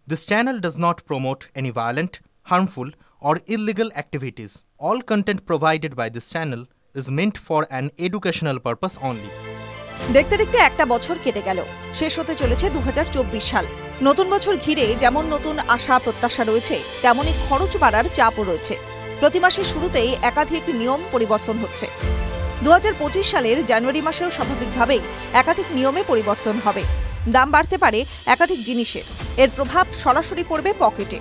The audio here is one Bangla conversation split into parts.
This channel does not promote any violent, harmful, or illegal activities. All content provided by this channel is meant for an educational purpose only. দেখতে দেখতে একটা বছর কেটে গেল, শেষ হতে চলেছে 2024 সাল। নতুন বছর ঘিরে যেমন নতুন আশা প্রত্যাশা রয়েছে, তেমনি খরচ বাড়ার চাপও রয়েছে। প্রতি মাসের শুরুতেই একাধিক নিয়ম পরিবর্তন হচ্ছে। 2025 সালের জানুয়ারি মাসেও স্বাভাবিকভাবেই একাধিক নিয়মে পরিবর্তন হবে। দাম বাড়তে পারে একাধিক জিনিসের, এর প্রভাব সরাসরি পড়বে পকেটে।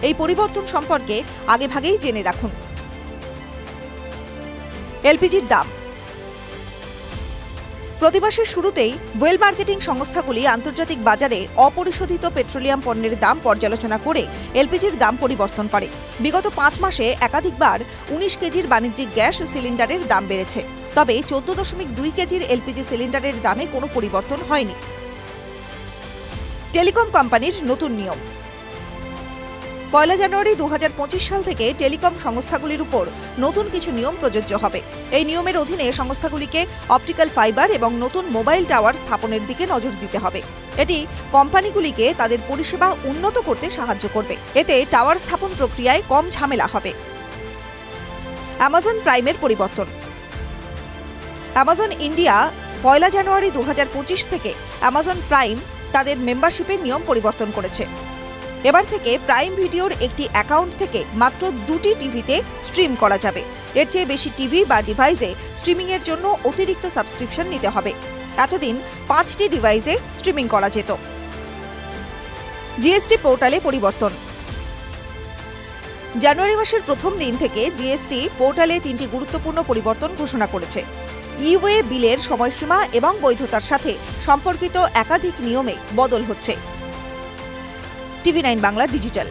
এই পরিবর্তন সম্পর্কে আগেভাগেই জেনে রাখুন। এলপিজির দাম। প্রতি মাসের শুরুতেই ওয়েল মার্কেটিং সংস্থাগুলি আন্তর্জাতিক বাজারে অপরিশোধিত পেট্রোলিয়াম পণ্যের দাম পর্যালোচনা করে এলপিজির দাম পরিবর্তন করে। বিগত 5 মাসে একাধিকবার 19 কেজির বাণিজ্যিক গ্যাস সিলিন্ডারের দাম বেড়েছে, তবে 14.2 কেজির এলপিজি সিলিন্ডারের দামে কোনো পরিবর্তন হয়নি। টেলিকম কোম্পানির নতুন নিয়ম। 1 জানুয়ারি 2025 সাল থেকে টেলিকম সংস্থাগুলির উপর নতুন কিছু নিয়ম প্রযোজ্য হবে। এই নিয়মের অধীনে সংস্থাগুলিকে অপটিক্যাল ফাইবার এবং নতুন মোবাইল টাওয়ার স্থাপনের দিকে নজর দিতে হবে। এটি কোম্পানিগুলিকে তাদের পরিষেবা উন্নত করতে সাহায্য করবে। এতে টাওয়ার স্থাপন প্রক্রিয়ায় কম ঝামেলা হবে। অ্যামাজন প্রাইমের পরিবর্তন। অ্যামাজন ইন্ডিয়া 1 জানুয়ারি 2025 থেকে অ্যামাজন প্রাইম তাদের মেম্বারশিপের নিয়ম পরিবর্তন করেছে। এবার থেকে প্রাইম ভিডিওর একটি অ্যাকাউন্ট থেকে মাত্র 2টি টিভিতে স্ট্রিম করা যাবে। এর চেয়ে বেশি টিভি বা ডিভাইসে স্ট্রিমিংয়ের জন্য অতিরিক্ত সাবস্ক্রিপশন নিতে হবে। এতদিন 5টি ডিভাইসে স্ট্রিমিং করা যেত। জিএসটি পোর্টালে পরিবর্তন। জানুয়ারি মাসের প্রথম দিন থেকে জিএসটি পোর্টালে 3টি গুরুত্বপূর্ণ পরিবর্তন ঘোষণা করেছে। ইওয়ে বিলের সময়সীমা এবং বৈধতার সাথে সম্পর্কিত একাধিক নিয়মে বদল হচ্ছে। টিভি9 বাংলা ডিজিটাল।